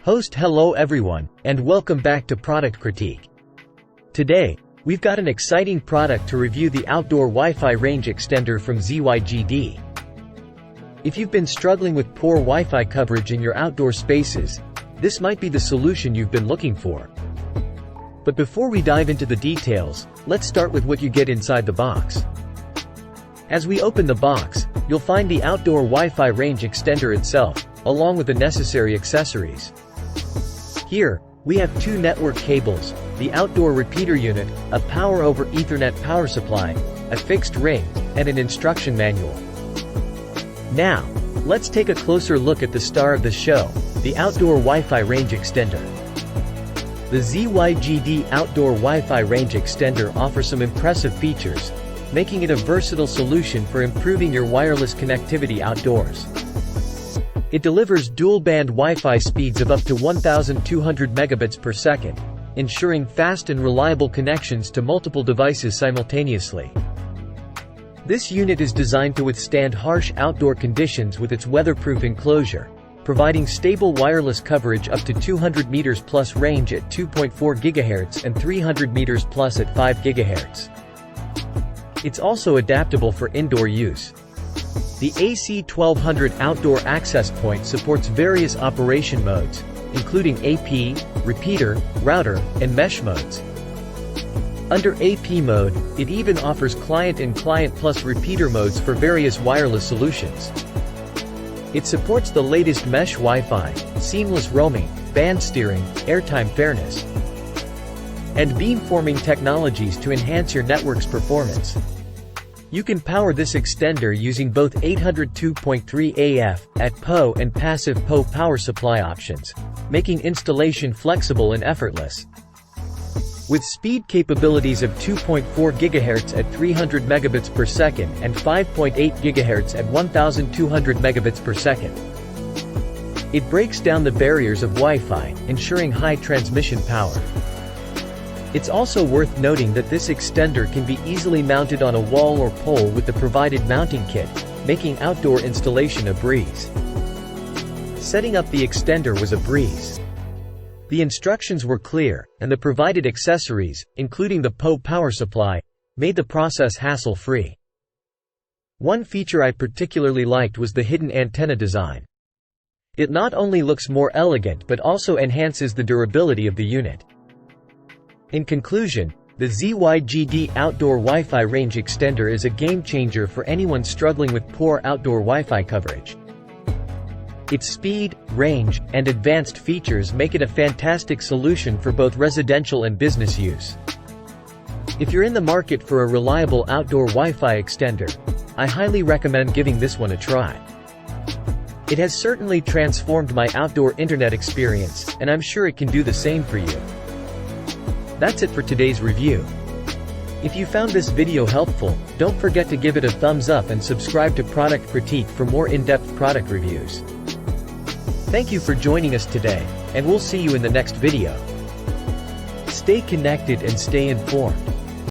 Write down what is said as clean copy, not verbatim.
Hello everyone, and welcome back to Product Critique. Today, we've got an exciting product to review, the outdoor Wi-Fi range extender from ZYGD. If you've been struggling with poor Wi-Fi coverage in your outdoor spaces, this might be the solution you've been looking for. But before we dive into the details, let's start with what you get inside the box. As we open the box, you'll find the outdoor Wi-Fi range extender itself, along with the necessary accessories. Here, we have two network cables, the outdoor repeater unit, a power over Ethernet power supply, a fixed ring, and an instruction manual. Now, let's take a closer look at the star of the show, the outdoor Wi-Fi range extender. The ZYGD outdoor Wi-Fi range extender offers some impressive features, making it a versatile solution for improving your wireless connectivity outdoors. It delivers dual-band Wi-Fi speeds of up to 1,200 megabits per second, ensuring fast and reliable connections to multiple devices simultaneously. This unit is designed to withstand harsh outdoor conditions with its weatherproof enclosure, providing stable wireless coverage up to 200 meters plus range at 2.4 GHz and 300 meters plus at 5 GHz. It's also adaptable for indoor use. The AC1200 outdoor access point supports various operation modes, including AP, repeater, router, and mesh modes. Under AP mode, it even offers client and client plus repeater modes for various wireless solutions. It supports the latest mesh Wi-Fi, seamless roaming, band steering, airtime fairness, and beamforming technologies to enhance your network's performance. You can power this extender using both 802.3 AF at PoE and passive PoE power supply options, making installation flexible and effortless. With speed capabilities of 2.4 GHz at 300 megabits per second and 5.8 GHz at 1,200 megabits per second. It breaks down the barriers of Wi-Fi, ensuring high transmission power. It's also worth noting that this extender can be easily mounted on a wall or pole with the provided mounting kit, making outdoor installation a breeze. Setting up the extender was a breeze. The instructions were clear, and the provided accessories, including the PoE power supply, made the process hassle-free. One feature I particularly liked was the hidden antenna design. It not only looks more elegant but also enhances the durability of the unit. In conclusion, the ZYGD outdoor Wi-Fi range extender is a game-changer for anyone struggling with poor outdoor Wi-Fi coverage. Its speed, range, and advanced features make it a fantastic solution for both residential and business use. If you're in the market for a reliable outdoor Wi-Fi extender, I highly recommend giving this one a try. It has certainly transformed my outdoor internet experience, and I'm sure it can do the same for you. That's it for today's review. If you found this video helpful, don't forget to give it a thumbs up and subscribe to Product Critique for more in-depth product reviews. Thank you for joining us today, and we'll see you in the next video. Stay connected and stay informed.